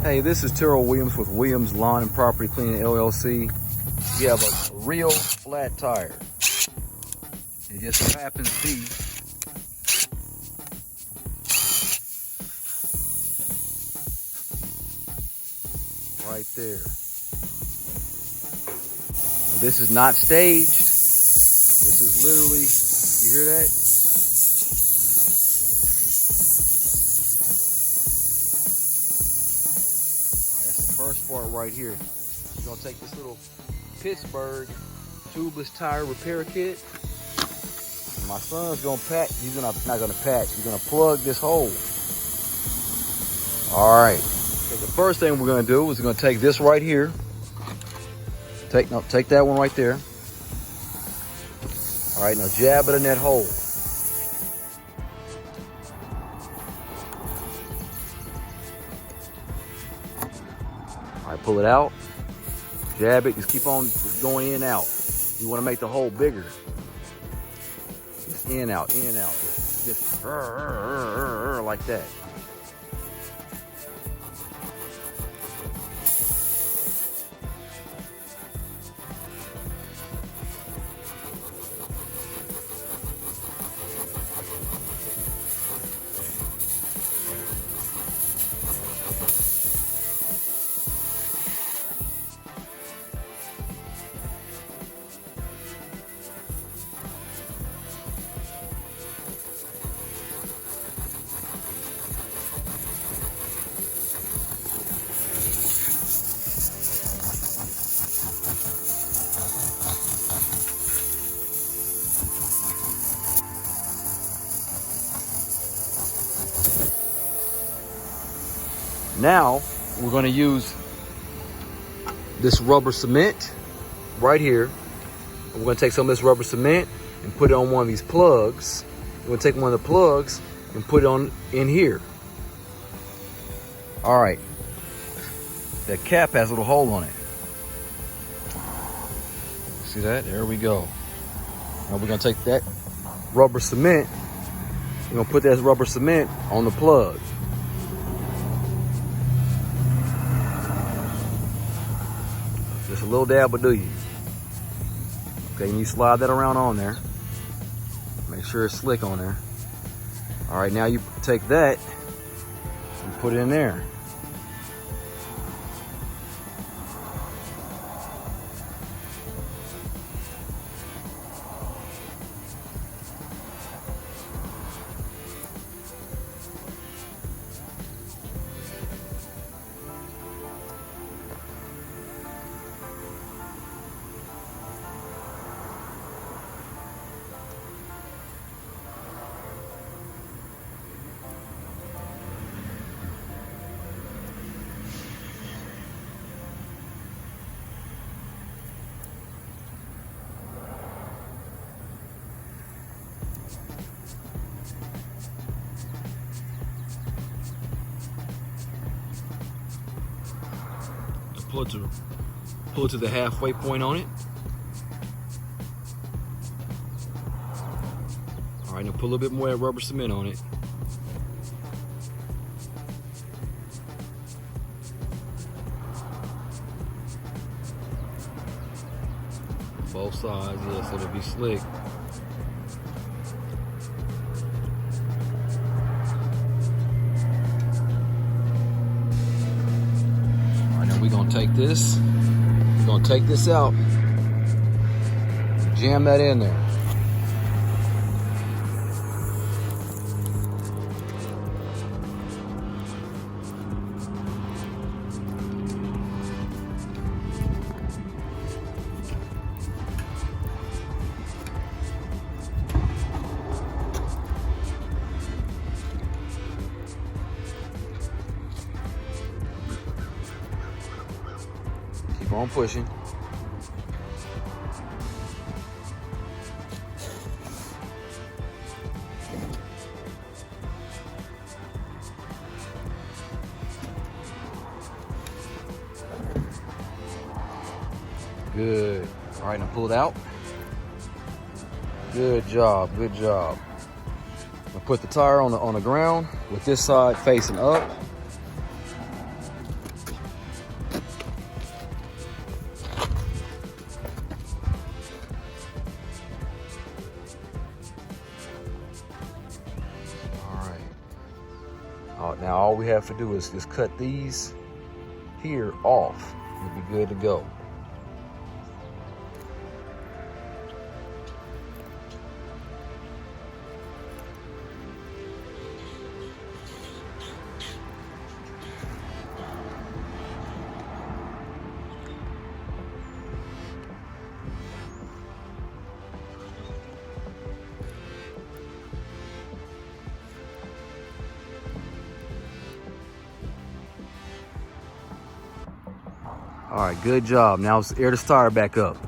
Hey, this is Terrell Williams with Williams Lawn and Property Cleaning LLC. We have a real flat tire. It just so happens to be right there. Now, this is not staged. This is literally, you hear that? All right, that's the first part right here. We're gonna take this little Pittsburgh tubeless tire repair kit. My son's gonna patch, not gonna patch, he's gonna plug this hole. All right, so the first thing we're gonna do is we're gonna take this right here. Take that one right there. All right, now jab it in that hole. All right, pull it out, jab it, just keep on going in and out. You wanna make the hole bigger. Just in, out, just like that. Now we're going to use this rubber cement right here. We're going to take some of this rubber cement and put it on one of these plugs. We're going to take one of the plugs and put it on in here. All right. That cap has a little hole on it. See that? There we go. Now we're going to take that rubber cement. We're going to put that rubber cement on the plug. Just a little dab will do you. Okay, and you slide that around on there. Make sure it's slick on there. All right, now you take that and put it in there. Pull it to the halfway point on it. All right, now put a little bit more rubber cement on it. Both sides, yeah, so it'll be slick. We're gonna take this, out, jam that in there. Keep on pushing. Good. All right, now pull it out. Good job, good job. I'll put the tire on the ground with this side facing up. Now all we have to do is just cut these here off. We'll be good to go. All right, good job. Now let's air the starter back up.